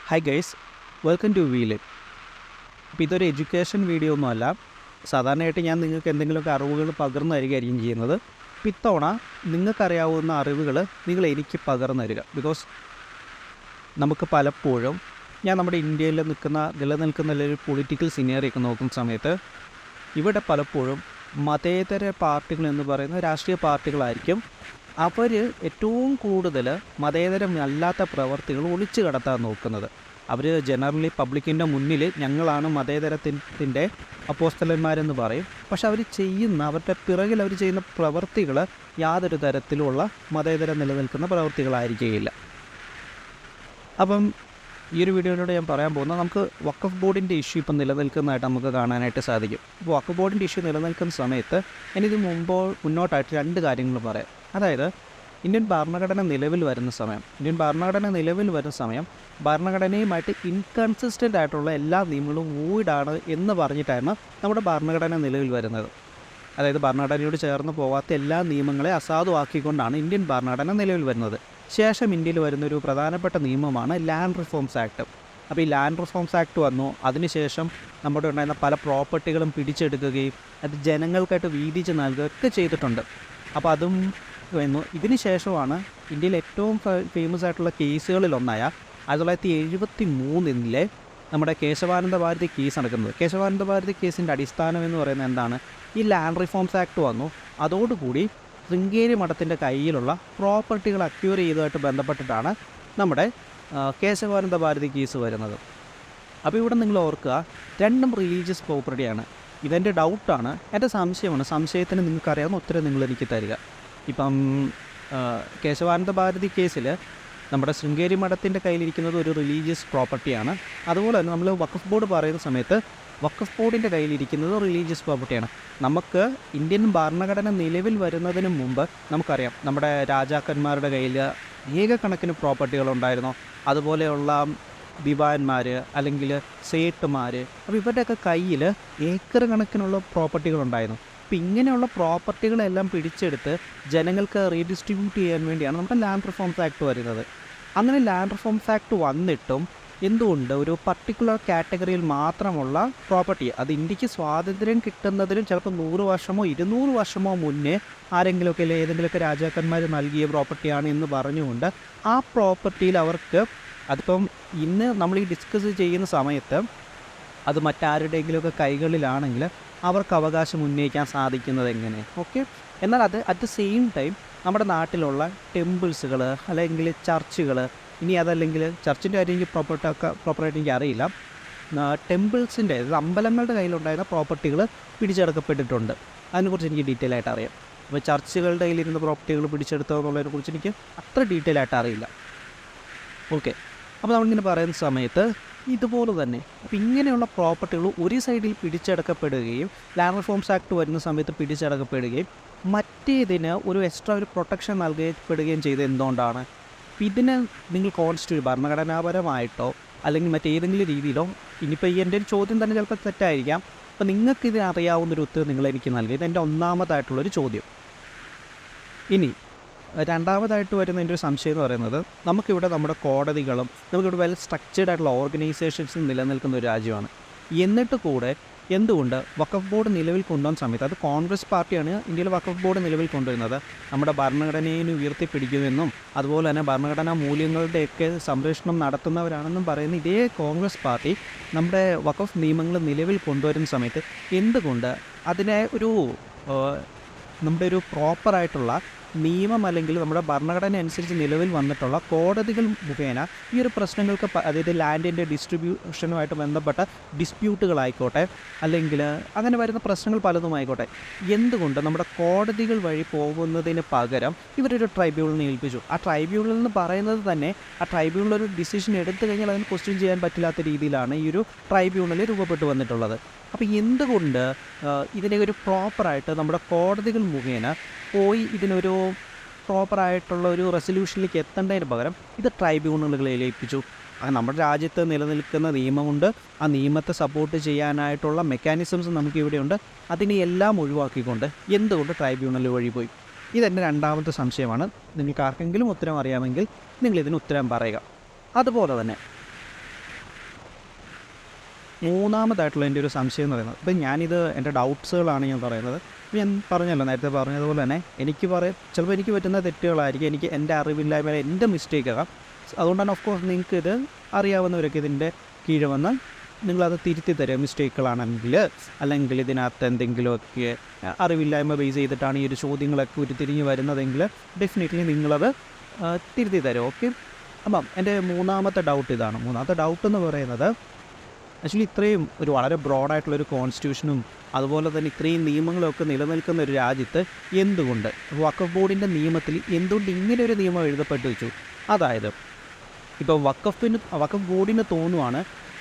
Hi guys, welcome to വീലിൻ. അപ്പോൾ ഇതൊരു എഡ്യൂക്കേഷൻ വീഡിയോ ഒന്നുമല്ല. സാധാരണയായിട്ട് ഞാൻ നിങ്ങൾക്ക് എന്തെങ്കിലുമൊക്കെ അറിവുകൾ പകർന്നു തരികയായിരിക്കും ചെയ്യുന്നത്. അപ്പോൾ ഇത്തവണ നിങ്ങൾക്കറിയാവുന്ന അറിവുകൾ നിങ്ങൾ എനിക്ക് പകർന്നു തരിക. ബിക്കോസ് നമുക്ക് പലപ്പോഴും ഞാൻ നമ്മുടെ ഇന്ത്യയിൽ നിലനിൽക്കുന്ന ഒരു പൊളിറ്റിക്കൽ സിനാറിയൊക്കെ നോക്കുന്ന സമയത്ത് ഇവിടെ പലപ്പോഴും മതേതര പാർട്ടികൾ എന്ന് പറയുന്ന രാഷ്ട്രീയ പാർട്ടികളായിരിക്കും അവർ ഏറ്റവും കൂടുതൽ മതേതരമല്ലാത്ത പ്രവർത്തികൾ ഒളിച്ചു കടത്താൻ നോക്കുന്നത്. അവർ ജനറലി പബ്ലിക്കിൻ്റെ മുന്നിൽ ഞങ്ങളാണ് മതേതരത്തിൻ്റെ അപ്പോസ്തലന്മാരെന്ന് പറയും. പക്ഷെ അവരുടെ പിറകിൽ അവർ ചെയ്യുന്ന പ്രവർത്തികൾ യാതൊരു തരത്തിലുള്ള മതേതരം നിലനിൽക്കുന്ന പ്രവർത്തികളായിരിക്കുകയില്ല. അപ്പം ഈ ഒരു വീഡിയോയിലൂടെ ഞാൻ പറയാൻ പോകുന്നത് നമുക്ക് വഖഫ് ബോർഡിൻ്റെ ഇഷ്യൂ ഇപ്പം നിലനിൽക്കുന്നതായിട്ട് നമുക്ക് കാണാനായിട്ട് സാധിക്കും. ഇപ്പോൾ വഖഫ് ബോർഡിൻ്റെ ഇഷ്യൂ നിലനിൽക്കുന്ന സമയത്ത് എനിത് മുന്നോട്ടായിട്ട് രണ്ട് കാര്യങ്ങൾ പറയാം. അതായത് ഇന്ത്യൻ ഭരണഘടന നിലവിൽ വരുന്ന സമയം ഭരണഘടനയുമായിട്ട് ഇൻകൺസിസ്റ്റൻ്റ് ആയിട്ടുള്ള എല്ലാ നിയമങ്ങളും വോയിഡാണ് എന്ന് പറഞ്ഞിട്ടാണ് നമ്മുടെ ഭരണഘടന നിലവിൽ വരുന്നത്. അതായത് ഭരണഘടനയോട് ചേർന്ന് പോകാത്ത എല്ലാ നിയമങ്ങളെ അസാധുവാക്കിക്കൊണ്ടാണ് ഇന്ത്യൻ ഭരണഘടന നിലവിൽ വരുന്നത്. ശേഷം ഇന്ത്യയിൽ വരുന്നൊരു പ്രധാനപ്പെട്ട നിയമമാണ് ലാൻഡ് റിഫോംസ് ആക്ട്. അപ്പോൾ ഈ ലാൻഡ് റിഫോംസ് ആക്ട് വന്നു. അതിനുശേഷം നമ്മുടെ ഉണ്ടായിരുന്ന പല പ്രോപ്പർട്ടികളും പിടിച്ചെടുക്കുകയും അത് ജനങ്ങൾക്കായിട്ട് വീതിച്ച് നൽകുകയൊക്കെ ചെയ്തിട്ടുണ്ട്. അപ്പോൾ അതും വന്നു. ഇതിന് ശേഷമാണ് ഇന്ത്യയിൽ ഏറ്റവും ഫേമസ് ആയിട്ടുള്ള കേസുകളിലൊന്നായ 1973 നമ്മുടെ കേശവാനന്ദ ഭാരതി കേസ് നടക്കുന്നത്. കേശവാനന്ദ ഭാരതി കേസിൻ്റെ അടിസ്ഥാനം എന്ന് പറയുന്നത് എന്താണ്? ഈ ലാൻഡ് റിഫോംസ് ആക്ട് വന്നു. അതോടുകൂടി ശൃംഗേരി മഠത്തിൻ്റെ കയ്യിലുള്ള പ്രോപ്പർട്ടികൾ അക്യൂർ ചെയ്തതായിട്ട് ബന്ധപ്പെട്ടിട്ടാണ് നമ്മുടെ കേശവാനന്ദ ഭാരതി കേസ് വരുന്നത്. അപ്പോൾ ഇവിടെ നിങ്ങൾ ഓർക്കുക, രണ്ടും റിലീജിയസ് പ്രോപ്പർട്ടിയാണ്. ഇതെൻ്റെ ഡൗട്ടാണ്, എൻ്റെ സംശയമാണ്. സംശയത്തിന് നിങ്ങൾക്കറിയാവുന്ന ഉത്തരം നിങ്ങളെനിക്ക് തരിക. ഇപ്പം കേശവാനന്ദ ഭാരതി കേസിൽ നമ്മുടെ ശൃംഗേരി മഠത്തിൻ്റെ കയ്യിലിരിക്കുന്നത് ഒരു റിലീജിയസ് പ്രോപ്പർട്ടിയാണ്. അതുപോലെ തന്നെ നമ്മൾ വഖഫ് ബോർഡ് പറയുന്ന സമയത്ത് വഖഫ് ബോർഡിൻ്റെ കയ്യിലിരിക്കുന്നത് റിലീജിയസ് പ്രോപ്പർട്ടിയാണ്. നമുക്ക് ഇന്ത്യൻ ഭരണഘടന നിലവിൽ വരുന്നതിന് മുമ്പ് നമുക്കറിയാം നമ്മുടെ രാജാക്കന്മാരുടെ കയ്യിൽ ഏകക്കണക്കിന് പ്രോപ്പർട്ടികളുണ്ടായിരുന്നു. അതുപോലെയുള്ള ദിവാന്മാർ അല്ലെങ്കിൽ സേട്ടുമാർ, അപ്പോൾ ഇവരുടെയൊക്കെ കയ്യിൽ ഏക്കർ കണക്കിനുള്ള പ്രോപ്പർട്ടികളുണ്ടായിരുന്നു. അപ്പോൾ ഇങ്ങനെയുള്ള പ്രോപ്പർട്ടികളെല്ലാം പിടിച്ചെടുത്ത് ജനങ്ങൾക്ക് റീഡിസ്ട്രിബ്യൂട്ട് ചെയ്യാൻ വേണ്ടിയാണ് നമ്മുടെ ലാൻഡ് റിഫോംസ് ആക്ട് വരുന്നത്. അങ്ങനെ ലാൻഡ് റിഫോംസ് ആക്ട് വന്നിട്ടും എന്തുകൊണ്ട് ഒരു പർട്ടിക്കുലർ കാറ്റഗറിയിൽ മാത്രമുള്ള പ്രോപ്പർട്ടി, അത് ഇന്ത്യക്ക് സ്വാതന്ത്ര്യം കിട്ടുന്നതിനും ചിലപ്പോൾ 100 വർഷമോ 200 വർഷമോ മുന്നേ ആരെങ്കിലുമൊക്കെ ഏതെങ്കിലുമൊക്കെ രാജാക്കന്മാർ നൽകിയ പ്രോപ്പർട്ടിയാണ് എന്ന് പറഞ്ഞുകൊണ്ട് ആ പ്രോപ്പർട്ടിയിൽ അവർക്ക് അതിപ്പം ഇന്ന് നമ്മൾ ഈ ഡിസ്കസ് ചെയ്യുന്ന സമയത്ത് അത് മറ്റാരുടെയെങ്കിലുമൊക്കെ കൈകളിലാണെങ്കിൽ അവർക്ക് അവകാശം ഉന്നയിക്കാൻ സാധിക്കുന്നത് എങ്ങനെ? ഓക്കെ. എന്നാൽ അത് അറ്റ് ദ സെയിം ടൈം നമ്മുടെ നാട്ടിലുള്ള ടെമ്പിൾസുകൾ അല്ലെങ്കിൽ ചർച്ചുകൾ, ഇനി അതല്ലെങ്കിൽ ചർച്ചിൻ്റെ കാര്യം എനിക്ക് പ്രോപ്പറായിട്ട് എനിക്ക് അറിയില്ല, ടെമ്പിൾസിൻ്റെ അമ്പലങ്ങളുടെ കയ്യിലുണ്ടായിരുന്ന പ്രോപ്പർട്ടികൾ പിടിച്ചെടുക്കപ്പെട്ടിട്ടുണ്ട്. അതിനെക്കുറിച്ച് എനിക്ക് ഡീറ്റെയിൽ ആയിട്ട് അറിയാം. അപ്പോൾ ചർച്ചുകളുടെ കയ്യിലിരുന്ന പ്രോപ്പർട്ടികൾ പിടിച്ചെടുത്തതെന്നുള്ളതിനെക്കുറിച്ച് എനിക്ക് അത്ര ഡീറ്റെയിൽ ആയിട്ട് അറിയില്ല. ഓക്കെ. അപ്പോൾ നമ്മളിങ്ങനെ പറയുന്ന സമയത്ത് ഇതുപോലെ തന്നെ അപ്പോൾ ഇങ്ങനെയുള്ള പ്രോപ്പർട്ടികൾ ഒരു സൈഡിൽ പിടിച്ചെടുക്കപ്പെടുകയും ലാൻഡ് റിഫോംസ് ആക്ട് വരുന്ന സമയത്ത് പിടിച്ചെടുക്കപ്പെടുകയും മറ്റേതിന് ഒരു എക്സ്ട്രാ ഒരു പ്രൊട്ടക്ഷൻ നൽകപ്പെടുകയും ചെയ്ത് എന്തുകൊണ്ടാണ്? ഇതിന് നിങ്ങൾ കോൺസ്റ്റിറ്റ്യൂഷൻ ഭരണഘടനാപരമായിട്ടോ അല്ലെങ്കിൽ മറ്റേതെങ്കിലും രീതിയിലോ, ഇനിയിപ്പോൾ ഈ എൻ്റെ ഒരു ചോദ്യം തന്നെ ചിലപ്പോൾ തെറ്റായിരിക്കാം, അപ്പോൾ നിങ്ങൾക്കിത് അറിയാവുന്നൊരു ഉത്തരം നിങ്ങളെനിക്ക് നൽകി. ഇതെൻ്റെ ഒന്നാമതായിട്ടുള്ളൊരു ചോദ്യം. ഇനി രണ്ടാമതായിട്ട് വരുന്ന എൻ്റെ ഒരു സംശയം എന്ന് പറയുന്നത്, നമുക്കിവിടെ നമ്മുടെ കോടതികളും നമുക്കിവിടെ വെൽ സ്ട്രക്ചേർഡ് ആയിട്ടുള്ള ഓർഗനൈസേഷൻസും നിലനിൽക്കുന്ന ഒരു രാജ്യമാണ്. എന്നിട്ട് കൂടെ എന്തുകൊണ്ട് വഖഫ് ബോർഡ് നിലവിൽ കൊണ്ടുവന്ന സമയത്ത്, അത് കോൺഗ്രസ് പാർട്ടിയാണ് ഇന്ത്യയിൽ വഖഫ് ബോർഡ് നിലവിൽ കൊണ്ടുവരുന്നത്, നമ്മുടെ ഭരണഘടനയെ ഉയർത്തിപ്പിടിക്കുമെന്നും അതുപോലെ തന്നെ ഭരണഘടനാ മൂല്യങ്ങളുടെയൊക്കെ സംരക്ഷണം നടത്തുന്നവരാണെന്നും പറയുന്ന ഇതേ കോൺഗ്രസ് പാർട്ടി നമ്മുടെ വഖഫ് നിയമങ്ങൾ നിലവിൽ കൊണ്ടുവരുന്ന സമയത്ത് എന്തുകൊണ്ട് അതിനെ നമ്മുടെ ഒരു പ്രോപ്പറായിട്ടുള്ള നിയമം അല്ലെങ്കിൽ നമ്മുടെ ഭരണഘടന അനുസരിച്ച് നിലവിൽ വന്നിട്ടുള്ള കോടതികൾ മുഖേന ഈ ഒരു പ്രശ്നങ്ങൾക്ക്, അതായത് ലാൻഡിൻ്റെ ഡിസ്ട്രിബ്യൂഷനുമായിട്ട് ബന്ധപ്പെട്ട ഡിസ്പ്യൂട്ടുകളായിക്കോട്ടെ അല്ലെങ്കിൽ അങ്ങനെ വരുന്ന പ്രശ്നങ്ങൾ പലതുമായിക്കോട്ടെ, എന്തുകൊണ്ട് നമ്മുടെ കോടതികൾ വഴി പോകുന്നതിന് പകരം ഇവരൊരു ട്രൈബ്യൂണലിനെ ഏൽപ്പിച്ചു? ആ ട്രൈബ്യൂണൽ എന്ന് പറയുന്നത് തന്നെ ആ ട്രൈബ്യൂണൽ ഒരു ഡിസിഷൻ എടുത്തു കഴിഞ്ഞാൽ അതിന് ക്വസ്റ്റ്യൻ ചെയ്യാൻ പറ്റില്ലാത്ത രീതിയിലാണ് ഈ ഒരു ട്രൈബ്യൂണൽ രൂപപ്പെട്ടു വന്നിട്ടുള്ളത്. അപ്പോൾ എന്തുകൊണ്ട് ഇതിനെ ഒരു പ്രോപ്പറായിട്ട് നമ്മുടെ കോടതികൾ മുഖേന പോയി ഇതിനൊരു പ്രോപ്പറായിട്ടുള്ള ഒരു റെസൊല്യൂഷനിലേക്ക് എത്തേണ്ടതിന് പകരം ഇത് ട്രൈബ്യൂണലുകളെ ഏൽപ്പിച്ചു? നമ്മുടെ രാജ്യത്ത് നിലനിൽക്കുന്ന നിയമമുണ്ട്, ആ നിയമത്തെ സപ്പോർട്ട് ചെയ്യാനായിട്ടുള്ള മെക്കാനിസംസ് നമുക്കിവിടെയുണ്ട്. അതിനെയെല്ലാം ഒഴിവാക്കിക്കൊണ്ട് എന്തുകൊണ്ട് ട്രൈബ്യൂണൽ വഴി പോയി? ഇതെൻ്റെ രണ്ടാമത്തെ സംശയമാണ്. നിങ്ങൾക്ക് ആർക്കെങ്കിലും ഉത്തരം അറിയാമെങ്കിൽ നിങ്ങളിതിന് ഉത്തരം പറയുക. അതുപോലെ തന്നെ മൂന്നാമതായിട്ടുള്ള എൻ്റെ ഒരു സംശയം എന്ന് പറയുന്നത്, ഇപ്പം ഞാനിത് എൻ്റെ ഡൗട്ട്സുകളാണ് ഞാൻ പറയുന്നത്. ഞാൻ പറഞ്ഞല്ലോ, നേരത്തെ പറഞ്ഞതുപോലെ തന്നെ ചിലപ്പോൾ എനിക്ക് പറ്റുന്ന തെറ്റുകളായിരിക്കും, എനിക്ക് എൻ്റെ അറിവില്ലായ്മ, എൻ്റെ മിസ്റ്റേക്കാകാം. അതുകൊണ്ടാണ് ഓഫ് കോഴ്സ് നിങ്ങൾക്കിത് അറിയാവുന്നവരൊക്കെ ഇതിൻ്റെ കീഴെ വന്ന് നിങ്ങളത് തിരുത്തി തരിക, മിസ്റ്റേക്കുകളാണെങ്കിൽ, അല്ലെങ്കിൽ ഇതിനകത്ത് എന്തെങ്കിലുമൊക്കെ അറിവില്ലായ്മ ബേസ് ചെയ്തിട്ടാണ് ഈ ഒരു ചോദ്യങ്ങളൊക്കെ ഉരുത്തിരിഞ്ഞ് വരുന്നതെങ്കിൽ ഡെഫിനറ്റ്ലി നിങ്ങളത് തിരുത്തി തരും. ഓക്കെ. അപ്പം എൻ്റെ മൂന്നാമത്തെ ഡൗട്ട് ഇതാണ്. മൂന്നാമത്തെ ഡൗട്ട് എന്ന് പറയുന്നത്, ആക്ച്വലി ഇത്രയും ഒരു വളരെ ബ്രോഡായിട്ടുള്ളൊരു കോൺസ്റ്റിറ്റ്യൂഷനും അതുപോലെ തന്നെ ഇത്രയും നിയമങ്ങളൊക്കെ നിലനിൽക്കുന്ന ഒരു രാജ്യത്ത് എന്തുകൊണ്ട് വഖഫ് ബോർഡിൻ്റെ നിയമത്തിൽ എന്തുകൊണ്ട് ഇങ്ങനെ ഒരു നിയമം എഴുതപ്പെട്ടു വെച്ചു? അതായത് ഇപ്പോൾ വഖഫ് ബോർഡിന് തോന്നുവാണ്,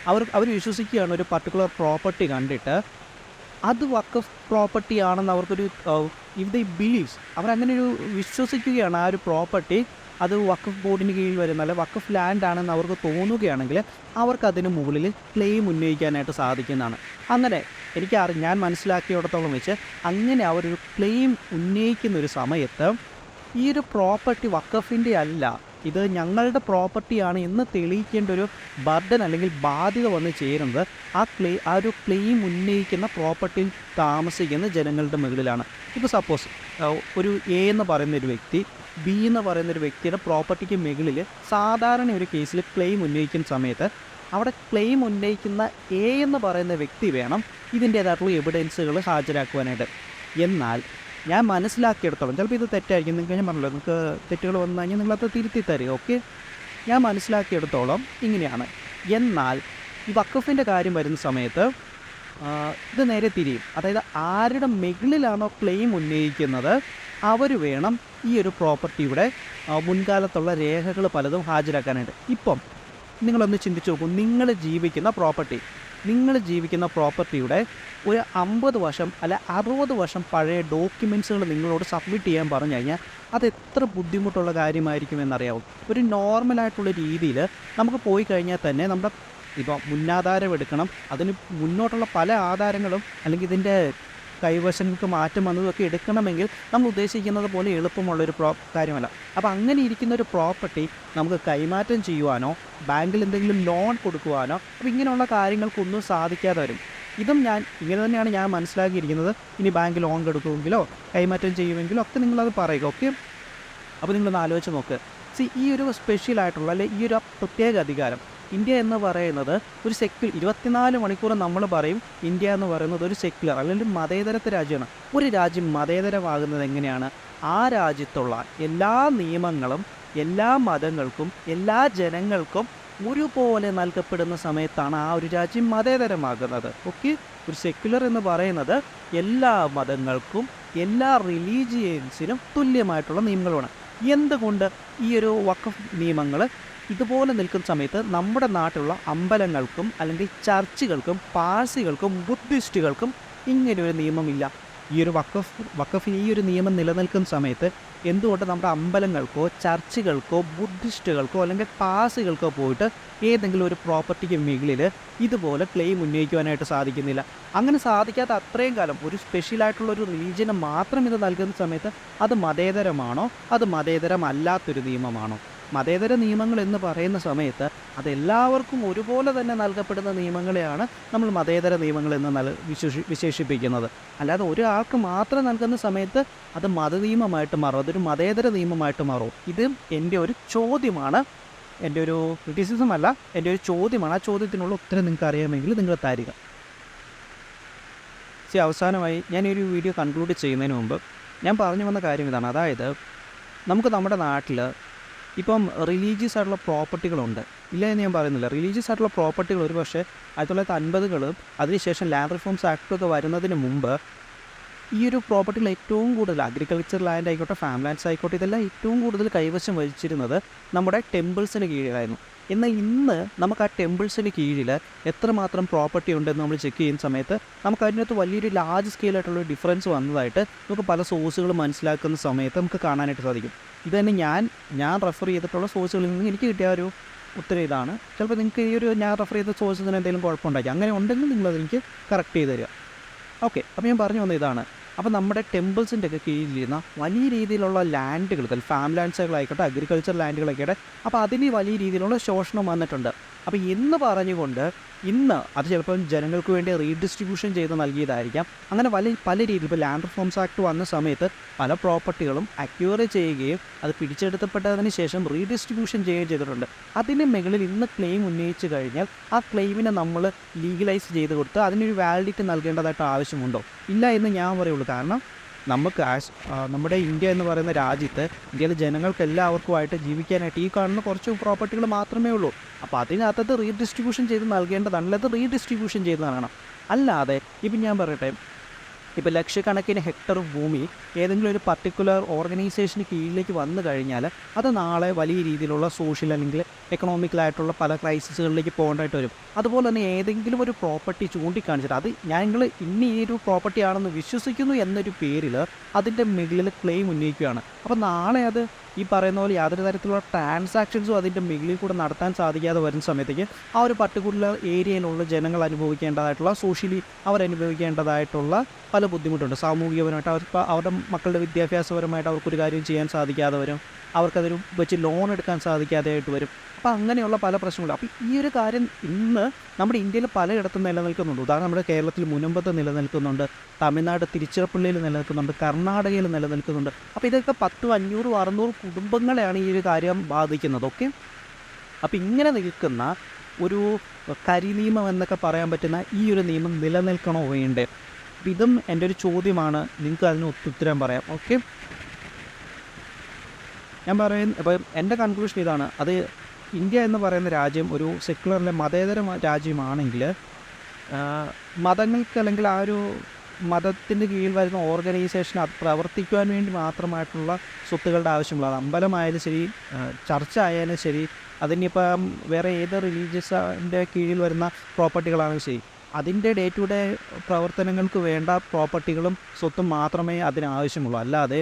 അവർ വിശ്വസിക്കുകയാണ് ഒരു പർട്ടിക്കുലർ പ്രോപ്പർട്ടി കണ്ടിട്ട് അത് വഖഫ് പ്രോപ്പർട്ടി ആണെന്ന് അവർക്കൊരു ഇഫ് ദേ ബിലീവ്സ്, അവരങ്ങനെ ഒരു വിശ്വസിക്കുകയാണ്, ആ ഒരു പ്രോപ്പർട്ടി അത് വഖഫ് ബോർഡിന് കീഴിൽ വരുന്ന അല്ല വഖഫ് ലാൻഡ് ആണെന്ന് അവർക്ക് തോന്നുകയാണെങ്കിൽ അവർക്കതിന് മുകളിൽ ക്ലെയിം ഉന്നയിക്കാനായിട്ട് സാധിക്കുന്നതാണ്. അങ്ങനെ ഞാൻ മനസ്സിലാക്കിയിടത്തോളം വെച്ച് അങ്ങനെ അവരൊരു ക്ലെയിം ഉന്നയിക്കുന്ന ഒരു സമയത്ത് ഈ ഒരു പ്രോപ്പർട്ടി വഖഫിൻ്റെ അല്ല, ഇത് ഞങ്ങളുടെ പ്രോപ്പർട്ടിയാണ് എന്ന് തെളിയിക്കേണ്ട ഒരു ബർഡൻ അല്ലെങ്കിൽ ബാധ്യത വന്ന് ചേരുന്നത് ആ ഒരു ക്ലെയിം ഉന്നയിക്കുന്ന പ്രോപ്പർട്ടിയിൽ താമസിക്കുന്ന ജനങ്ങളുടെ മുകളിലാണ്. ഇപ്പോൾ സപ്പോസ് ഒരു എ എന്ന് പറയുന്നൊരു വ്യക്തി ബി എന്ന് പറയുന്നൊരു വ്യക്തിയുടെ പ്രോപ്പർട്ടിക്ക് മുകളിൽ സാധാരണ ഒരു കേസിൽ ക്ലെയിം ഉന്നയിക്കുന്ന സമയത്ത് അവിടെ ക്ലെയിം ഉന്നയിക്കുന്ന എ എന്ന് പറയുന്ന വ്യക്തി വേണം ഇതിൻ്റേതായിട്ടുള്ള എവിഡൻസുകൾ ഹാജരാക്കുവാനായിട്ട്. എന്നാൽ ഞാൻ മനസ്സിലാക്കിയെടുത്തോളം, ചിലപ്പോൾ ഇത് തെറ്റായിരിക്കും, നിങ്ങൾക്ക് ഞാൻ പറഞ്ഞല്ലോ, നിങ്ങൾക്ക് തെറ്റുകൾ വന്നു കഴിഞ്ഞാൽ നിങ്ങളത് തിരുത്തി തരും. ഓക്കെ. ഞാൻ മനസ്സിലാക്കിയെടുത്തോളം ഇങ്ങനെയാണ്. എന്നാൽ ഈ വഖഫിൻ്റെ കാര്യം വരുന്ന സമയത്ത് ഇത് നേരെ തിരിയും. അതായത് ആരുടെ മുകളിലാണോ ക്ലെയിം ഉന്നയിക്കുന്നത് അവർ വേണം ഈ ഒരു പ്രോപ്പർട്ടിയുടെ മുൻകാലത്തുള്ള രേഖകൾ പലതും ഹാജരാക്കാനായിട്ട്. ഇപ്പം നിങ്ങളൊന്ന് ചിന്തിച്ച് നോക്കൂ, നിങ്ങൾ ജീവിക്കുന്ന പ്രോപ്പർട്ടിയുടെ ഒരു 50 വർഷം അല്ല 60 വർഷം പഴയ ഡോക്യുമെൻറ്റ്സുകൾ നിങ്ങളോട് സബ്മിറ്റ് ചെയ്യാൻ പറഞ്ഞു കഴിഞ്ഞാൽ അത് എത്ര ബുദ്ധിമുട്ടുള്ള കാര്യമായിരിക്കും എന്നറിയാവും. ഒരു നോർമലായിട്ടുള്ള രീതിയിൽ നമുക്ക് പോയി കഴിഞ്ഞാൽ തന്നെ നമ്മുടെ ഇപ്പോൾ മുന്നാധാരം എടുക്കണം, അതിന് മുന്നോട്ടുള്ള പല ആധാരങ്ങളും അല്ലെങ്കിൽ ഇതിൻ്റെ കൈവശങ്ങൾക്ക് മാറ്റം വന്നതൊക്കെ എടുക്കണമെങ്കിൽ നമ്മൾ ഉദ്ദേശിക്കുന്നത് പോലെ എളുപ്പമുള്ളൊരു കാര്യമല്ല. അപ്പോൾ അങ്ങനെ ഇരിക്കുന്നൊരു പ്രോപ്പർട്ടി നമുക്ക് കൈമാറ്റം ചെയ്യുവാനോ ബാങ്കിൽ എന്തെങ്കിലും ലോൺ കൊടുക്കുവാനോ അപ്പോൾ ഇങ്ങനെയുള്ള കാര്യങ്ങൾക്കൊന്നും സാധിക്കാതെ വരും. ഇങ്ങനെ തന്നെയാണ് ഞാൻ മനസ്സിലാക്കിയിരിക്കുന്നത്. ഇനി ബാങ്ക് ലോൺ കൊടുക്കുമെങ്കിലോ കൈമാറ്റം ചെയ്യുമെങ്കിലോ ഒക്കെ നിങ്ങളത് പറയുക. ഓക്കെ. അപ്പോൾ നിങ്ങളൊന്ന് ആലോചിച്ച് നോക്ക്. ഈ ഒരു സ്പെഷ്യലായിട്ടുള്ള അല്ലെങ്കിൽ ഈ ഒരു പ്രത്യേക അധികാരം ഇന്ത്യ എന്ന് പറയുന്നത് ഒരു 24 മണിക്കൂർ നമ്മൾ പറയും ഇന്ത്യ എന്ന് പറയുന്നത് ഒരു സെക്യുലർ അല്ലെങ്കിൽ മതേതരത്തെ രാജ്യമാണ്. ഒരു രാജ്യം മതേതരമാകുന്നത് എങ്ങനെയാണ്? ആ രാജ്യത്തുള്ള എല്ലാ നിയമങ്ങളും എല്ലാ മതങ്ങൾക്കും എല്ലാ ജനങ്ങൾക്കും ഒരുപോലെ നൽകപ്പെടുന്ന സമയത്താണ് ആ ഒരു രാജ്യം മതേതരമാകുന്നത്. ഓക്കെ. ഒരു സെക്യുലർ എന്ന് പറയുന്നത് എല്ലാ മതങ്ങൾക്കും എല്ലാ റിലീജിയൻസിനും തുല്യമായിട്ടുള്ള നിയമങ്ങളുമാണ്. എന്തുകൊണ്ട് ഈ ഒരു വഖഫ് നിയമങ്ങൾ ഇതുപോലെ നിൽക്കുന്ന സമയത്ത് നമ്മുടെ നാട്ടിലുള്ള അമ്പലങ്ങൾക്കും അല്ലെങ്കിൽ ചർച്ചുകൾക്കും പാഴ്സികൾക്കും ബുദ്ധിസ്റ്റുകൾക്കും ഇങ്ങനെയൊരു നിയമമില്ല? ഈ ഒരു വഖഫിന് ഈ ഒരു നിയമം നിലനിൽക്കുന്ന സമയത്ത് എന്തുകൊണ്ട് നമ്മുടെ അമ്പലങ്ങൾക്കോ ചർച്ചുകൾക്കോ ബുദ്ധിസ്റ്റുകൾക്കോ അല്ലെങ്കിൽ പാഴ്സികൾക്കോ പോയിട്ട് ഏതെങ്കിലും ഒരു പ്രോപ്പർട്ടിക്ക് മുകളിൽ ഇതുപോലെ ക്ലെയിം ഉന്നയിക്കുവാനായിട്ട് സാധിക്കുന്നില്ല? അങ്ങനെ സാധിക്കാത്ത അത്രയും കാലം ഒരു സ്പെഷ്യലായിട്ടുള്ളൊരു റിലീജിയന് മാത്രം ഇത് നൽകുന്ന സമയത്ത് അത് മതേതരമാണോ അത് മതേതരമല്ലാത്തൊരു നിയമമാണോ? മതേതര നിയമങ്ങൾ എന്ന് പറയുന്ന സമയത്ത് അതെല്ലാവർക്കും ഒരുപോലെ തന്നെ നൽകപ്പെടുന്ന നിയമങ്ങളെയാണ് നമ്മൾ മതേതര നിയമങ്ങൾ എന്ന് വിശേഷിപ്പിക്കുന്നത്. അല്ലാതെ ഒരാൾക്ക് മാത്രം നൽകുന്ന സമയത്ത് അത് മതനിയമമായിട്ട് മാറും, അതൊരു മതേതര നിയമമായിട്ട് മാറും. ഇത് എൻ്റെ ഒരു ചോദ്യമാണ്, എൻ്റെ ഒരു ക്രിറ്റിസിസം അല്ല, എൻ്റെ ഒരു ചോദ്യമാണ്. ആ ചോദ്യത്തിനുള്ള ഉത്തരം നിങ്ങൾക്ക് അറിയാമെങ്കിൽ നിങ്ങൾ തരിക. അവസാനമായി ഞാൻ ഈ ഒരു വീഡിയോ കൺക്ലൂഡ് ചെയ്യുന്നതിന് മുമ്പ് ഞാൻ പറഞ്ഞു വന്ന കാര്യം ഇതാണ്. അതായത് നമുക്ക് നമ്മുടെ നാട്ടിൽ ഇപ്പം റിലീജിയസ് ആയിട്ടുള്ള പ്രോപ്പർട്ടികളുണ്ട്, ഇല്ല എന്ന് ഞാൻ പറയുന്നില്ല. റിലീജിയസ് ആയിട്ടുള്ള പ്രോപ്പർട്ടികൾ ഒരു പക്ഷേ 1950 അതിനുശേഷം ലാൻഡ് റിഫോംസ് ആക്ടൊക്കെ വരുന്നതിന് മുമ്പ് ഈ ഒരു പ്രോപ്പർട്ടികൾ ഏറ്റവും കൂടുതൽ അഗ്രികൾച്ചർ ലാൻഡ് ആയിക്കോട്ടെ ഫാം ലാൻഡ്സ് ആയിക്കോട്ടെ ഇതെല്ലാം ഏറ്റവും കൂടുതൽ കൈവശം വഹിച്ചിരുന്നത് നമ്മുടെ ടെമ്പിൾസിന് കീഴിലായിരുന്നു. എന്നാൽ ഇന്ന് നമുക്ക് ആ ടെമ്പിൾസിന് കീഴിൽ എത്രമാത്രം പ്രോപ്പർട്ടി ഉണ്ടെന്ന് നമ്മൾ ചെക്ക് ചെയ്യുന്ന സമയത്ത് നമുക്ക് അതിനകത്ത് വലിയൊരു ലാർജ് സ്കെയിലായിട്ടുള്ള ഡിഫറൻസ് വന്നതായിട്ട് നമുക്ക് പല സോഴ്സുകൾ മനസ്സിലാക്കുന്ന സമയത്ത് നമുക്ക് കാണാനായിട്ട് സാധിക്കും. ഇത് തന്നെ ഞാൻ റെഫർ ചെയ്തിട്ടുള്ള സോഴ്സുകളിൽ നിന്ന് എനിക്ക് കിട്ടിയ ഒരു ഉത്തരം ഇതാണ്. ചിലപ്പോൾ നിങ്ങൾക്ക് ഈ ഒരു ഞാൻ റെഫർ ചെയ്ത സോഴ്സിന് എന്തെങ്കിലും കുഴപ്പമുണ്ടാക്കി, അങ്ങനെ ഉണ്ടെങ്കിൽ നിങ്ങളതെനിക്ക് കറക്റ്റ് ചെയ്ത് തരിക. ഓക്കെ. അപ്പോൾ ഞാൻ പറഞ്ഞു വന്നത് ഇതാണ്. അപ്പോൾ നമ്മുടെ ടെമ്പിൾസിൻ്റെ ഒക്കെ കീഴിലിരുന്ന വലിയ രീതിയിലുള്ള ലാൻഡുകൾ, ഫാം ലാൻഡ്സുകളായിക്കോട്ടെ അഗ്രികൾച്ചർ ലാൻഡുകളായിക്കോട്ടെ, അപ്പോൾ അതിന് വലിയ രീതിയിലുള്ള ശോഷണം വന്നിട്ടുണ്ട്. അപ്പോൾ എന്ന് പറഞ്ഞുകൊണ്ട് ഇന്ന് അത് ചിലപ്പം ജനങ്ങൾക്ക് വേണ്ടി റീഡിസ്ട്രിബ്യൂഷൻ ചെയ്ത് നൽകിയതായിരിക്കാം. അങ്ങനെ പല രീതിയിൽ ഇപ്പോൾ ലാൻഡ് റിഫോംസ് ആക്ട് വന്ന സമയത്ത് പല പ്രോപ്പർട്ടികളും അക്യൂർ ചെയ്യുകയും അത് പിടിച്ചെടുത്തപ്പെട്ടതിന് ശേഷം റീഡിസ്ട്രിബ്യൂഷൻ ചെയ്യുകയും ചെയ്തിട്ടുണ്ട്. അതിന് മുകളിൽ ഇന്ന് ക്ലെയിം ഉന്നയിച്ചു കഴിഞ്ഞാൽ ആ ക്ലെയിമിനെ നമ്മൾ ലീഗലൈസ് ചെയ്ത് കൊടുത്ത് അതിനൊരു വാലിഡിറ്റി നൽകേണ്ടതായിട്ട് ആവശ്യമുണ്ടോ? ഇല്ല എന്ന് ഞാൻ പറയുള്ളൂ. കാരണം നമുക്ക് നമ്മുടെ ഇന്ത്യ എന്ന് പറയുന്ന രാജ്യത്ത് ഇന്ത്യയിലെ ജനങ്ങൾക്ക് എല്ലാവർക്കുമായിട്ട് ജീവിക്കാനായിട്ട് ഈ കാണുന്ന കുറച്ച് പ്രോപ്പർട്ടികൾ മാത്രമേ ഉള്ളൂ. അപ്പോൾ അതിനകത്തത് റീഡിസ്ട്രിബ്യൂഷൻ ചെയ്ത് നൽകേണ്ടതാണ്, അല്ലാതെ റീഡിസ്ട്രിബ്യൂഷൻ ചെയ്ത് നൽകണം. അല്ലാതെ ഇപ്പം ഞാൻ പറയട്ടെ, ഇപ്പോൾ ലക്ഷക്കണക്കിന് ഹെക്ടർ ഭൂമി ഏതെങ്കിലും ഒരു പർട്ടിക്കുലർ ഓർഗനൈസേഷന് കീഴിലേക്ക് വന്നു കഴിഞ്ഞാൽ അത് നാളെ വലിയ രീതിയിലുള്ള സോഷ്യൽ അല്ലെങ്കിൽ എക്കണോമിക്കലായിട്ടുള്ള പല ക്രൈസിസുകളിലേക്ക് പോകേണ്ടതായിട്ട് വരും. അതുപോലെ തന്നെ ഏതെങ്കിലും ഒരു പ്രോപ്പർട്ടി ചൂണ്ടിക്കാണിച്ചിട്ട് അത് ഞങ്ങൾ ഇന്ന ഈ ഒരു പ്രോപ്പർട്ടി ആണെന്ന് വിശ്വസിക്കുന്നു എന്നൊരു പേരിൽ അതിൻ്റെ മുകളിൽ ക്ലെയിം ഉന്നയിക്കുകയാണ്. അപ്പോൾ നാളെ അത് ഈ പറയുന്ന പോലെ യാതൊരു തരത്തിലുള്ള ട്രാൻസാക്ഷൻസും അതിൻ്റെ മുകളിൽ കൂടെ നടത്താൻ സാധിക്കാതെ വരുന്ന സമയത്തേക്ക് ആ ഒരു പർട്ടിക്കുലർ ഏരിയയിലുള്ള ജനങ്ങൾ അനുഭവിക്കേണ്ടതായിട്ടുള്ള സോഷ്യലി അവരനുഭവിക്കേണ്ടതായിട്ടുള്ള പല ബുദ്ധിമുട്ടുണ്ട്. സാമൂഹികപരമായിട്ട് അവരുടെ മക്കളുടെ വിദ്യാഭ്യാസപരമായിട്ട് അവർക്കൊരു കാര്യം ചെയ്യാൻ സാധിക്കാതെ വരും, അവർക്കതൊരു വെച്ച് ലോൺ എടുക്കാൻ സാധിക്കാതെയായിട്ട് വരും. അപ്പോൾ അങ്ങനെയുള്ള പല പ്രശ്നങ്ങളും. അപ്പോൾ ഈ ഒരു കാര്യം ഇന്ന് നമ്മുടെ ഇന്ത്യയിൽ പലയിടത്തും നിലനിൽക്കുന്നുണ്ട്. ഉദാഹരണം നമ്മുടെ കേരളത്തിൽ മുനമ്പത്ത് നിലനിൽക്കുന്നുണ്ട്, തമിഴ്നാട് തിരുച്ചിറപ്പള്ളിയിൽ നിലനിൽക്കുന്നുണ്ട്, കർണാടകയിൽ നിലനിൽക്കുന്നുണ്ട്. അപ്പോൾ ഇതൊക്കെ 100, 500, 600 കുടുംബങ്ങളെയാണ് ഈ ഒരു കാര്യം ബാധിക്കുന്നത്. ഓക്കെ, അപ്പോൾ ഇങ്ങനെ നിൽക്കുന്ന ഒരു കരിനിയമം എന്നൊക്കെ പറയാൻ പറ്റുന്ന ഈ ഒരു നിയമം നിലനിൽക്കണോ വേണ്ടേ? അപ്പോൾ ഇതും എൻ്റെ ഒരു ചോദ്യമാണ്. നിങ്ങൾക്ക് അതിന് ഉത്തരം പറയാം. ഓക്കെ, ഞാൻ അപ്പോൾ എൻ്റെ കൺക്ലൂഷൻ ഇതാണ്. അത് ഇന്ത്യ എന്ന് പറയുന്ന രാജ്യം ഒരു സെക്യുലറിലെ മതേതര രാജ്യമാണെങ്കിൽ മതങ്ങൾക്ക് അല്ലെങ്കിൽ ആ ഒരു മതത്തിൻ്റെ കീഴിൽ വരുന്ന ഓർഗനൈസേഷൻ അത് പ്രവർത്തിക്കുവാൻ വേണ്ടി മാത്രമായിട്ടുള്ള സ്വത്തുക്കളുടെ ആവശ്യമുള്ള അത് അമ്പലമായാലും ശരി, ചർച്ച ആയാലും ശരി, അതിനിപ്പം വേറെ ഏത് റിലീജിയസിൻ്റെ കീഴിൽ വരുന്ന പ്രോപ്പർട്ടികളാണെങ്കിലും ശരി, അതിൻ്റെ ഡേ ടു ഡേ പ്രവർത്തനങ്ങൾക്ക് വേണ്ട പ്രോപ്പർട്ടികളും സ്വത്തും മാത്രമേ അതിനാവശ്യമുള്ളൂ. അല്ലാതെ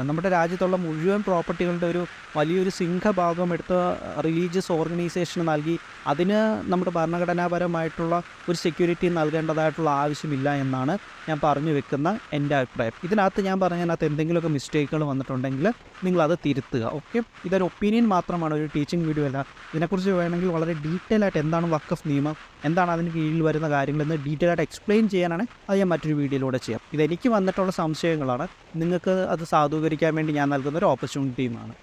നമ്മുടെ രാജ്യത്തുള്ള മുഴുവൻ പ്രോപ്പർട്ടികളുടെ ഒരു വലിയൊരു സിംഹഭാഗം എടുത്ത് റിലീജിയസ് ഓർഗനൈസേഷന് നൽകി അതിന് നമ്മുടെ ഭരണഘടനാപരമായിട്ടുള്ള ഒരു സെക്യൂരിറ്റി നൽകേണ്ടതായിട്ടുള്ള ആവശ്യമില്ല എന്നാണ് ഞാൻ പറഞ്ഞു വെക്കുന്ന എൻ്റെ അഭിപ്രായം. ഇതിനകത്ത് ഞാൻ പറഞ്ഞതിനകത്ത് എന്തെങ്കിലുമൊക്കെ മിസ്റ്റേക്കുകൾ വന്നിട്ടുണ്ടെങ്കിൽ നിങ്ങളത് തിരുത്തുക. ഓക്കെ, ഇതൊരു ഒപ്പീനിയൻ മാത്രമാണ്, ഒരു ടീച്ചിങ് വീഡിയോ അല്ല. ഇതിനെക്കുറിച്ച് വേണമെങ്കിൽ വളരെ ഡീറ്റെയിൽ ആയിട്ട് എന്താണ് വഖഫ് നിയമം, എന്താണ് അതിന് കീഴിൽ വരുന്ന കാര്യങ്ങളെന്ന് ഡീറ്റെയിൽ ആയിട്ട് എക്സ്പ്ലെയിൻ ചെയ്യാനാണ് അത് ഞാൻ മറ്റൊരു വീഡിയോയിലൂടെ ചെയ്യാം. ഇതെനിക്ക് വന്നിട്ടുള്ള സംശയങ്ങളാണ്, നിങ്ങൾക്ക് അത് സാധൂകരിക്കാൻ വേണ്ടി ഞാൻ നൽകുന്ന ഒരു ഓപ്പർച്യൂണിറ്റിയുമാണ്.